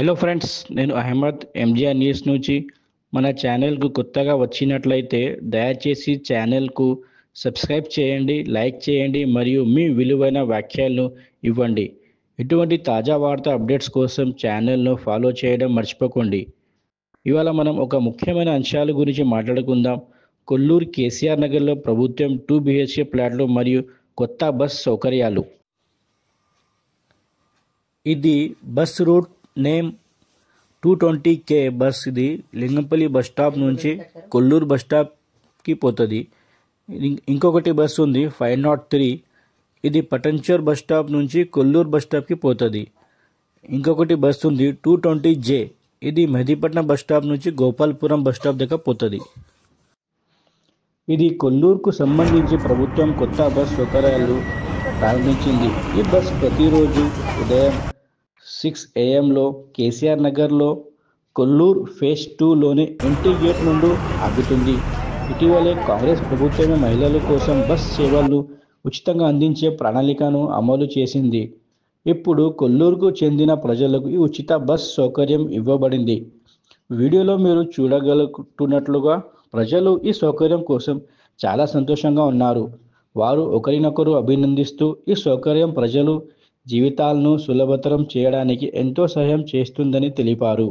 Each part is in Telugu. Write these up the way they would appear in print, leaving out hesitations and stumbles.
హలో ఫ్రెండ్స్, నేను అహ్మద్ ఎంజిఆర్ న్యూస్ నుంచి. మన ఛానల్కు కొత్తగా వచ్చినట్లయితే దయచేసి ఛానల్కు సబ్స్క్రైబ్ చేయండి, లైక్ చేయండి మరియు మీ విలువైన వ్యాఖ్యలను ఇవ్వండి. ఇటువంటి తాజా వార్తా అప్డేట్స్ కోసం ఛానల్ను ఫాలో చేయడం మర్చిపోకండి. ఇవాళ మనం ఒక ముఖ్యమైన అంశాల గురించి మాట్లాడుకుందాం. కొల్లూరు కేసీఆర్ నగర్లో ప్రభుత్వం 2 BHK ప్లాట్లు మరియు కొత్త బస్ సౌకర్యాలు. ఇది bus route name 220K bus. ఇది లింగంపల్లి బస్ స్టాప్ నుంచి కొల్లూరు బస్ స్టాప్కి పోతుంది. ఇంకొకటి బస్ ఉంది 503, ఇది పటంచర్ బస్ స్టాప్ నుంచి కొల్లూరు బస్ స్టాప్కి పోతుంది. ఇంకొకటి బస్ ఉంది 220J, ఇది మెహదీపట్నం బస్ స్టాప్ నుంచి గోపాల్పురం బస్ స్టాప్ దగ్గర పోతుంది. ఇది కొల్లూరుకు సంబంధించి ప్రభుత్వం కొత్త బస్ సౌకర్యాలు ప్రారంభించింది. ఈ బస్ ప్రతిరోజు ఉదయం 6 AM కేసీఆర్ నగర్లో కొల్లూరు ఫేజ్ 2లోని ఎంట్రీ గేట్ నుండి ఆగుతుంది. ఇటీవలే కాంగ్రెస్ ప్రభుత్వమే మహిళల కోసం బస్ సేవలు ఉచితంగా అందించే ప్రణాళికను అమలు చేసింది. ఇప్పుడు కొల్లూరుకు చెందిన ప్రజలకు ఈ ఉచిత బస్ సౌకర్యం ఇవ్వబడింది. వీడియోలో మీరు చూడగలుగుతున్నట్లుగా ప్రజలు ఈ సౌకర్యం కోసం చాలా సంతోషంగా ఉన్నారు. వారు ఒకరినొకరు అభినందిస్తూ ఈ సౌకర్యం ప్రజలు జీవితాలను సులభతరం చేయడానికి ఎంతో సహాయం చేస్తుందని తెలిపారు.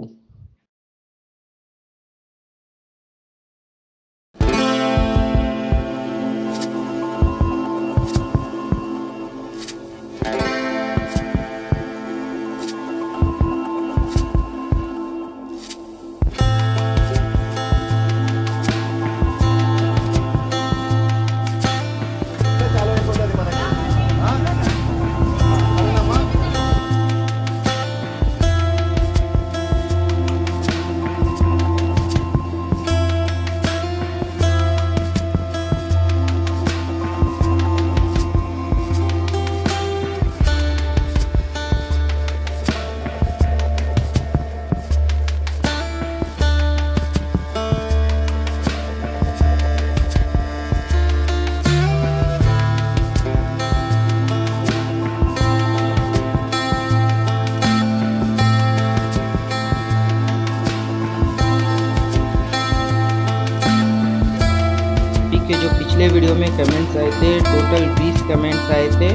के जो पिछले वीडियो में कमेंट्स आए थे, टोटल 20 कमेंट्स आए थे,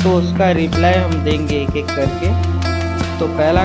तो उसका रिप्लाई हम देंगे एक एक करके। तो पहला